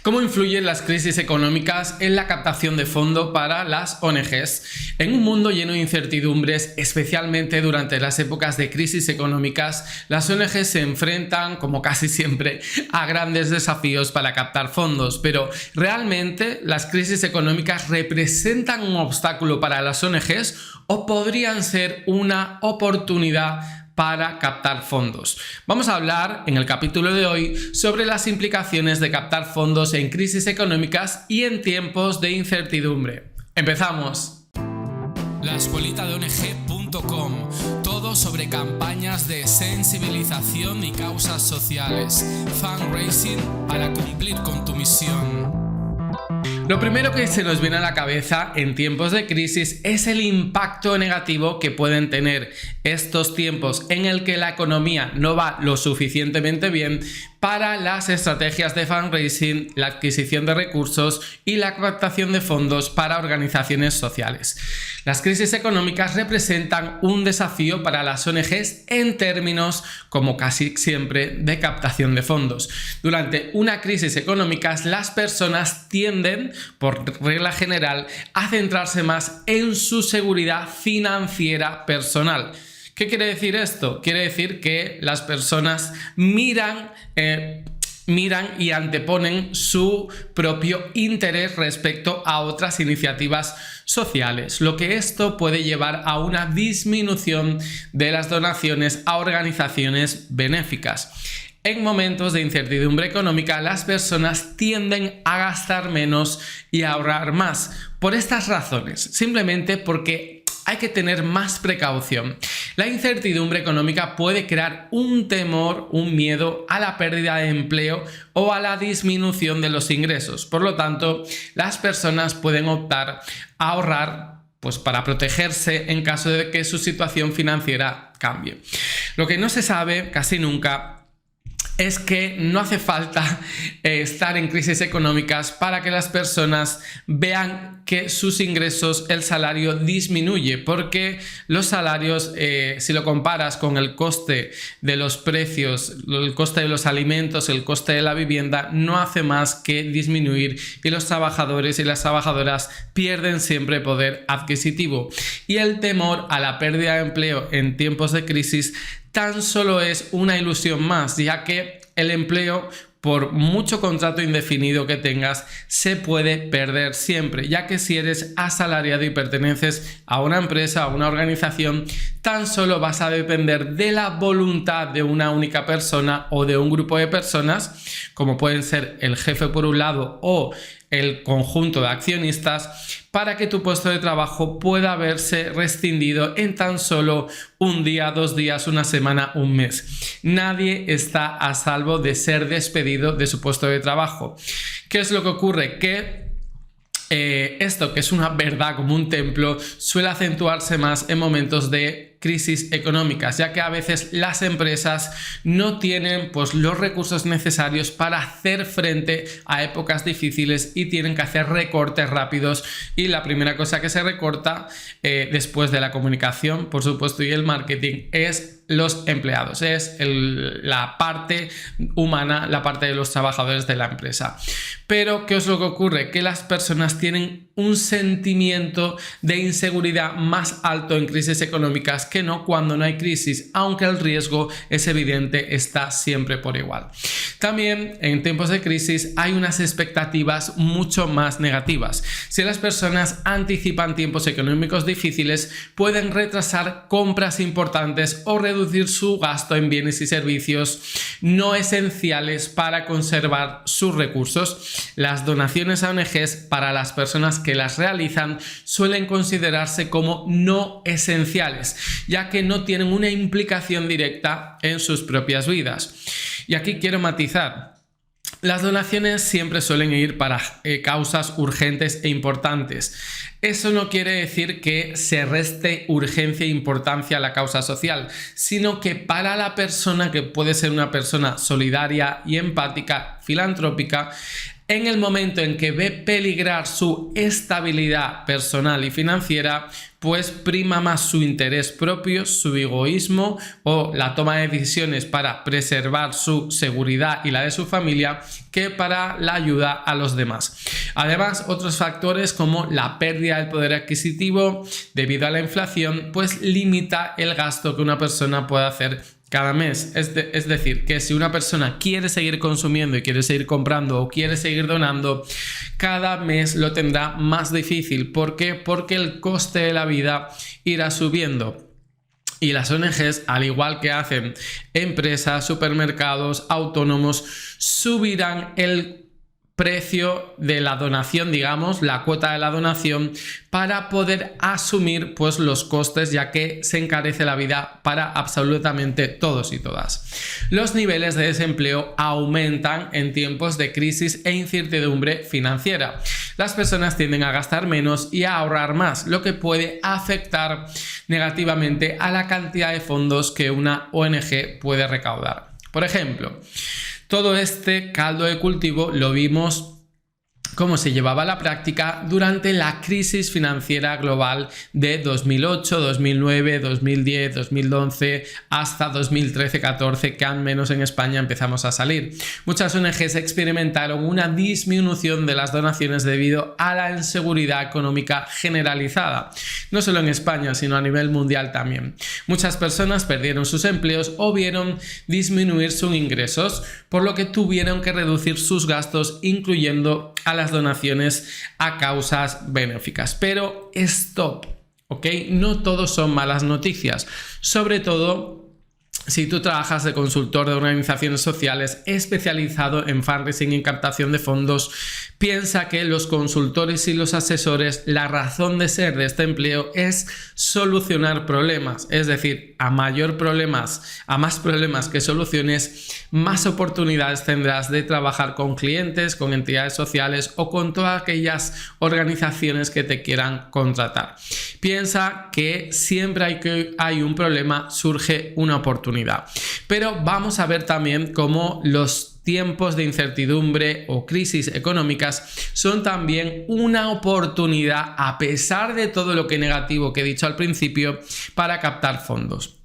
¿Cómo influyen las crisis económicas en la captación de fondos para las ONGs? En un mundo lleno de incertidumbres, especialmente durante las épocas de crisis económicas, las ONGs se enfrentan, como casi siempre, a grandes desafíos para captar fondos. Pero, ¿realmente las crisis económicas representan un obstáculo para las ONGs o podrían ser una oportunidad para captar fondos? Vamos a hablar en el capítulo de hoy sobre las implicaciones de captar fondos en crisis económicas y en tiempos de incertidumbre. ¡Empezamos! laescuelitadeong.com. Todo sobre campañas de sensibilización y causas sociales. Fundraising para cumplir con tu misión. Lo primero que se nos viene a la cabeza en tiempos de crisis es el impacto negativo que pueden tener estos tiempos en el que la economía no va lo suficientemente bien para las estrategias de fundraising, la adquisición de recursos y la captación de fondos para organizaciones sociales. Las crisis económicas representan un desafío para las ONGs en términos, como casi siempre, de captación de fondos. Durante una crisis económica, las personas tienden, por regla general, a centrarse más en su seguridad financiera personal. ¿Qué quiere decir esto? Quiere decir que las personas miran y anteponen su propio interés respecto a otras iniciativas sociales, lo que esto puede llevar a una disminución de las donaciones a organizaciones benéficas. En momentos de incertidumbre económica, las personas tienden a gastar menos y a ahorrar más. Por estas razones, simplemente porque hay que tener más precaución. La incertidumbre económica puede crear un temor, un miedo a la pérdida de empleo o a la disminución de los ingresos. Por lo tanto, las personas pueden optar a ahorrar para protegerse en caso de que su situación financiera cambie. Lo que no se sabe casi nunca es que no hace falta estar en crisis económicas para que las personas vean que sus ingresos, el salario disminuye, porque los salarios, si lo comparas con el coste de los precios, el coste de los alimentos, el coste de la vivienda, no hace más que disminuir y los trabajadores y las trabajadoras pierden siempre poder adquisitivo. Y el temor a la pérdida de empleo en tiempos de crisis tan solo es una ilusión más, ya que el empleo, por mucho contrato indefinido que tengas, se puede perder siempre, ya que si eres asalariado y perteneces a una empresa, a una organización, tan solo vas a depender de la voluntad de una única persona o de un grupo de personas, como pueden ser el jefe por un lado o el conjunto de accionistas, para que tu puesto de trabajo pueda verse rescindido en tan solo un día, 2 días, una semana, un mes. Nadie está a salvo de ser despedido de su puesto de trabajo. ¿Qué es lo que ocurre? Que esto, que es una verdad como un templo, suele acentuarse más en momentos de crisis económicas, ya que a veces las empresas no tienen los recursos necesarios para hacer frente a épocas difíciles y tienen que hacer recortes rápidos, y la primera cosa que se recorta después de la comunicación, por supuesto, y el marketing, es los empleados, es la parte humana, la parte de los trabajadores de la empresa. Pero ¿qué es lo que ocurre? Que las personas tienen un sentimiento de inseguridad más alto en crisis económicas que no cuando no hay crisis, aunque el riesgo es evidente, está siempre por igual. También en tiempos de crisis hay unas expectativas mucho más negativas. Si las personas anticipan tiempos económicos difíciles, pueden retrasar compras importantes o reducir su gasto en bienes y servicios no esenciales para conservar sus recursos. Las donaciones a ONGs, para las personas que las realizan, suelen considerarse como no esenciales, ya que no tienen una implicación directa en sus propias vidas. Y aquí quiero matizar. Las donaciones siempre suelen ir para causas urgentes e importantes. Eso no quiere decir que se reste urgencia e importancia a la causa social, sino que para la persona, que puede ser una persona solidaria y empática, filantrópica, En el momento en que ve peligrar su estabilidad personal y financiera, pues prima más su interés propio, su egoísmo o la toma de decisiones para preservar su seguridad y la de su familia que para la ayuda a los demás. Además, otros factores como la pérdida del poder adquisitivo debido a la inflación, pues limita el gasto que una persona puede hacer cada mes. Es decir, que si una persona quiere seguir consumiendo y quiere seguir comprando o quiere seguir donando, cada mes lo tendrá más difícil. ¿Por qué? Porque el coste de la vida irá subiendo. Y las ONGs, al igual que hacen empresas, supermercados, autónomos, subirán el precio de la donación, digamos, la cuota de la donación, para poder asumir pues los costes, ya que se encarece la vida para absolutamente todos y todas. Los niveles de desempleo aumentan en tiempos de crisis e incertidumbre financiera. Las personas tienden a gastar menos y a ahorrar más, lo que puede afectar negativamente a la cantidad de fondos que una ONG puede recaudar. Por ejemplo, todo este caldo de cultivo lo vimos cómo se llevaba a la práctica durante la crisis financiera global de 2008, 2009, 2010, 2011 hasta 2013-14, que al menos en España empezamos a salir. Muchas ONGs experimentaron una disminución de las donaciones debido a la inseguridad económica generalizada, no solo en España, sino a nivel mundial también. Muchas personas perdieron sus empleos o vieron disminuir sus ingresos, por lo que tuvieron que reducir sus gastos, incluyendo a las donaciones a causas benéficas. Pero stop, ¿ok? No todo son malas noticias, sobre todo si tú trabajas de consultor de organizaciones sociales especializado en fundraising y captación de fondos. Piensa que los consultores y los asesores, la razón de ser de este empleo es solucionar problemas, es decir, a más problemas que soluciones, más oportunidades tendrás de trabajar con clientes, con entidades sociales o con todas aquellas organizaciones que te quieran contratar. Piensa que siempre hay un problema, surge una oportunidad. Pero vamos a ver también cómo los tiempos de incertidumbre o crisis económicas son también una oportunidad, a pesar de todo lo que negativo que he dicho al principio, para captar fondos.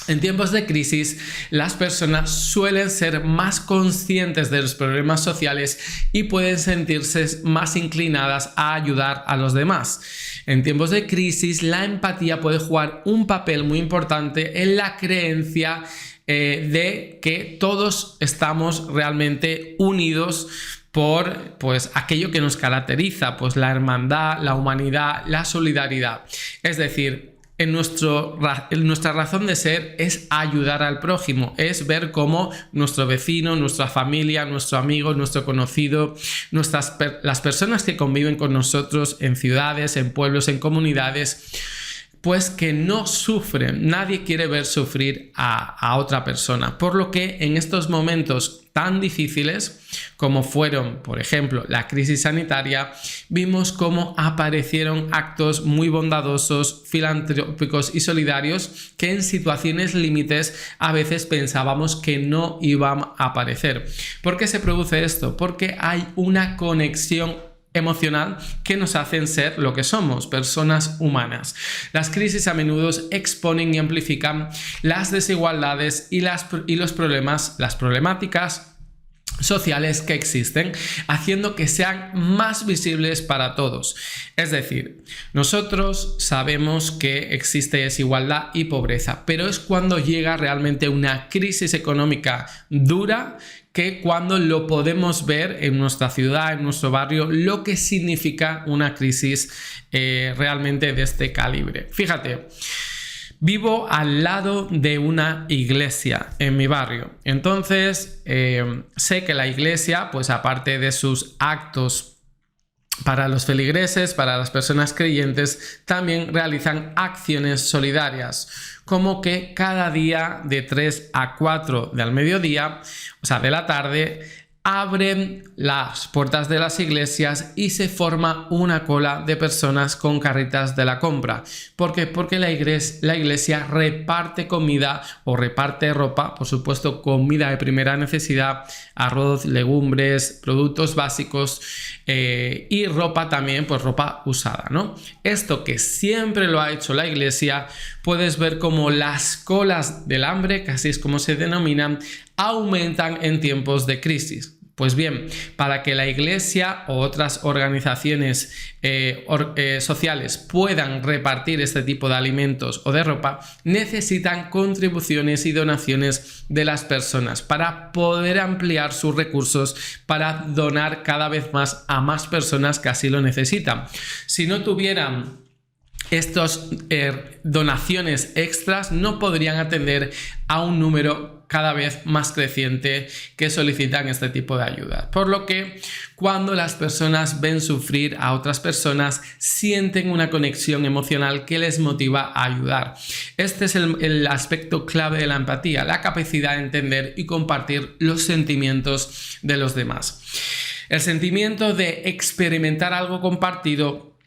En tiempos de crisis, las personas suelen ser más conscientes de los problemas sociales y pueden sentirse más inclinadas a ayudar a los demás. En tiempos de crisis, la empatía puede jugar un papel muy importante en la creencia de que todos estamos realmente unidos por pues aquello que nos caracteriza, pues la hermandad, la humanidad, la solidaridad. Es decir, nuestra razón de ser es ayudar al prójimo, es ver cómo nuestro vecino, nuestra familia, nuestro amigo, nuestro conocido, las personas que conviven con nosotros en ciudades, en pueblos, en comunidades, pues que no sufren. Nadie quiere ver sufrir a otra persona, por lo que en estos momentos tan difíciles como fueron, por ejemplo, la crisis sanitaria, vimos cómo aparecieron actos muy bondadosos, filantrópicos y solidarios que en situaciones límites a veces pensábamos que no iban a aparecer. ¿Por qué se produce esto? Porque hay una conexión emocional que nos hacen ser lo que somos, personas humanas. Las crisis a menudo exponen y amplifican las desigualdades y los problemas, las problemáticas sociales que existen, haciendo que sean más visibles para todos. Es decir, nosotros sabemos que existe desigualdad y pobreza, pero es cuando llega realmente una crisis económica dura que cuando lo podemos ver en nuestra ciudad, en nuestro barrio, lo que significa una crisis realmente de este calibre. Fíjate, vivo al lado de una iglesia en mi barrio. Entonces, sé que la iglesia, pues aparte de sus actos para los feligreses, para las personas creyentes, también realizan acciones solidarias, como que cada día de 3 a 4 del mediodía, o sea, de la tarde, abren las puertas de las iglesias y se forma una cola de personas con carritas de la compra. ¿Por qué? Porque la iglesia reparte comida o reparte ropa, por supuesto comida de primera necesidad, arroz, legumbres, productos básicos y ropa también, pues ropa usada, ¿no? Esto que siempre lo ha hecho la iglesia, puedes ver como las colas del hambre, que así es como se denominan, aumentan en tiempos de crisis. Pues bien, para que la iglesia o otras organizaciones sociales puedan repartir este tipo de alimentos o de ropa, necesitan contribuciones y donaciones de las personas para poder ampliar sus recursos para donar cada vez más a más personas que así lo necesitan. Si no tuvieran estas donaciones extras, no podrían atender a un número cada vez más creciente que solicitan este tipo de ayuda. Por lo que cuando las personas ven sufrir a otras personas, sienten una conexión emocional que les motiva a ayudar. Este es el aspecto clave de la empatía, la capacidad de entender y compartir los sentimientos de los demás. El sentimiento de experimentar algo compartido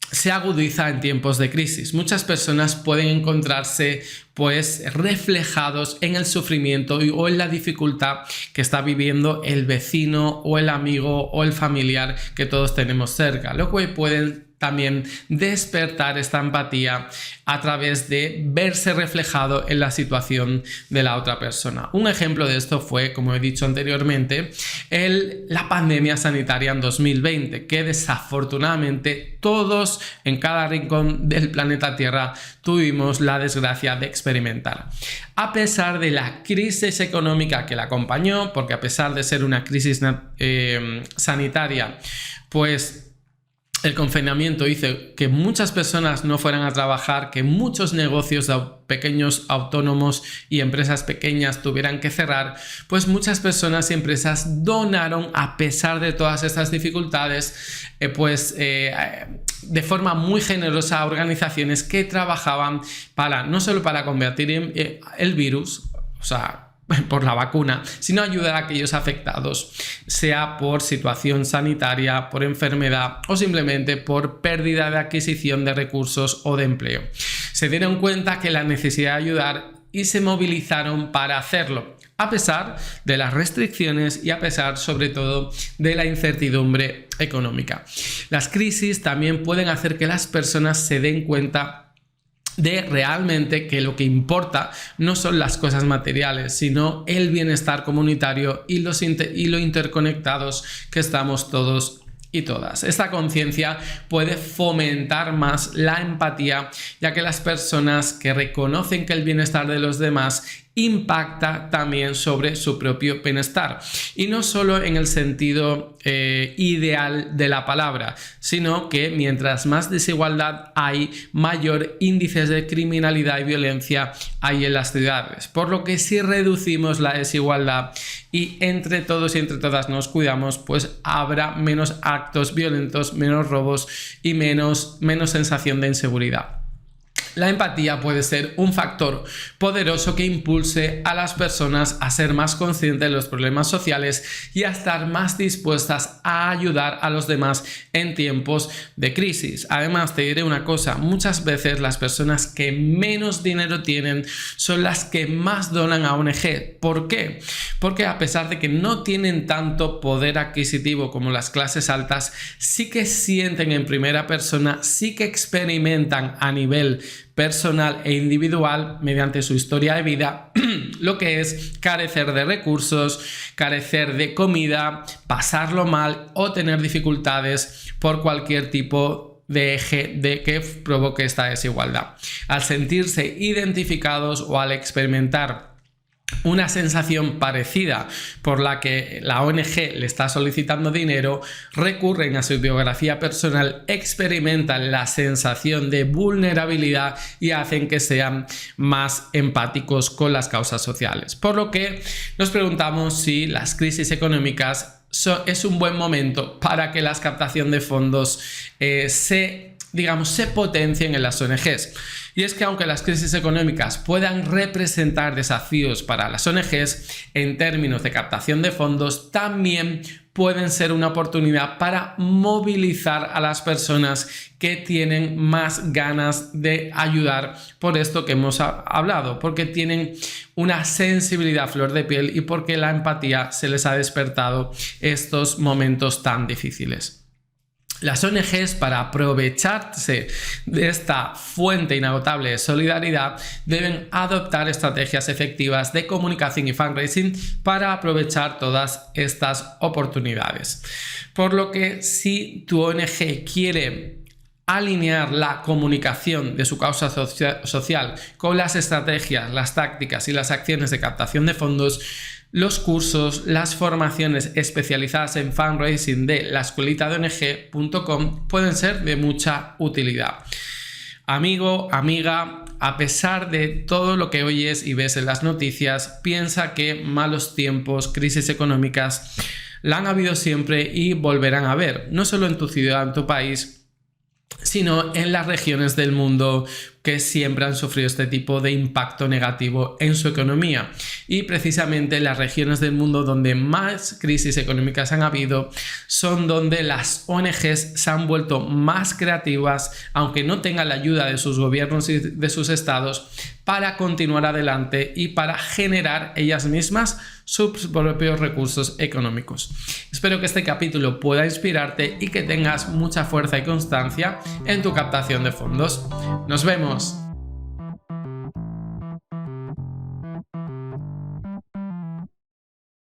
se agudiza en tiempos de crisis. Muchas personas pueden encontrarse pues reflejados en el sufrimiento o en la dificultad que está viviendo el vecino o el amigo o el familiar que todos tenemos cerca, lo que pueden también despertar esta empatía a través de verse reflejado en la situación de la otra persona. Un ejemplo de esto fue, como he dicho anteriormente, la pandemia sanitaria en 2020, que desafortunadamente todos en cada rincón del planeta Tierra tuvimos la desgracia de experimentar. A pesar de la crisis económica que la acompañó, porque a pesar de ser una crisis sanitaria, pues el confinamiento hizo que muchas personas no fueran a trabajar, que muchos negocios de pequeños autónomos y empresas pequeñas tuvieran que cerrar, pues muchas personas y empresas donaron a pesar de todas estas dificultades, de forma muy generosa a organizaciones que trabajaban no solo para combatir el virus, o sea, por la vacuna, sino ayudar a aquellos afectados, sea por situación sanitaria, por enfermedad o simplemente por pérdida de adquisición de recursos o de empleo. Se dieron cuenta que la necesidad de ayudar y se movilizaron para hacerlo, a pesar de las restricciones y a pesar sobre todo de la incertidumbre económica. Las crisis también pueden hacer que las personas se den cuenta de realmente que lo que importa no son las cosas materiales, sino el bienestar comunitario y lo interconectados que estamos todos y todas. Esta conciencia puede fomentar más la empatía, ya que las personas que reconocen que el bienestar de los demás impacta también sobre su propio bienestar, y no solo en el sentido ideal de la palabra, sino que mientras más desigualdad hay, mayor índices de criminalidad y violencia hay en las ciudades, por lo que si reducimos la desigualdad y entre todos y entre todas nos cuidamos, pues habrá menos actos violentos, menos robos y menos sensación de inseguridad. La empatía puede ser un factor poderoso que impulse a las personas a ser más conscientes de los problemas sociales y a estar más dispuestas a ayudar a los demás en tiempos de crisis. Además, te diré una cosa, muchas veces las personas que menos dinero tienen son las que más donan a ONG. ¿Por qué? Porque a pesar de que no tienen tanto poder adquisitivo como las clases altas, sí que sienten en primera persona, sí que experimentan a nivel personal e individual mediante su historia de vida lo que es carecer de recursos, carecer de comida, pasarlo mal o tener dificultades por cualquier tipo de eje de que provoque esta desigualdad. Al sentirse identificados o al experimentar una sensación parecida por la que la ONG le está solicitando dinero, recurren a su biografía personal, experimentan la sensación de vulnerabilidad y hacen que sean más empáticos con las causas sociales. Por lo que nos preguntamos si las crisis económicas es un buen momento para que la captación de fondos se se potencien en las ONGs. Y es que aunque las crisis económicas puedan representar desafíos para las ONGs en términos de captación de fondos, también pueden ser una oportunidad para movilizar a las personas que tienen más ganas de ayudar por esto que hemos hablado, porque tienen una sensibilidad a flor de piel y porque la empatía se les ha despertado estos momentos tan difíciles. Las ONGs, para aprovecharse de esta fuente inagotable de solidaridad, deben adoptar estrategias efectivas de comunicación y fundraising para aprovechar todas estas oportunidades. Por lo que si tu ONG quiere alinear la comunicación de su causa social con las estrategias, las tácticas y las acciones de captación de fondos, los cursos, las formaciones especializadas en fundraising de laescuelitadeong.com pueden ser de mucha utilidad. Amigo, amiga, a pesar de todo lo que oyes y ves en las noticias, piensa que malos tiempos, crisis económicas, la han habido siempre y volverán a haber, no solo en tu ciudad, en tu país, sino en las regiones del mundo que siempre han sufrido este tipo de impacto negativo en su economía. Y precisamente las regiones del mundo donde más crisis económicas han habido son donde las ONGs se han vuelto más creativas, aunque no tengan la ayuda de sus gobiernos y de sus estados, para continuar adelante y para generar ellas mismas sus propios recursos económicos. Espero que este capítulo pueda inspirarte y que tengas mucha fuerza y constancia en tu captación de fondos. ¡Nos vemos!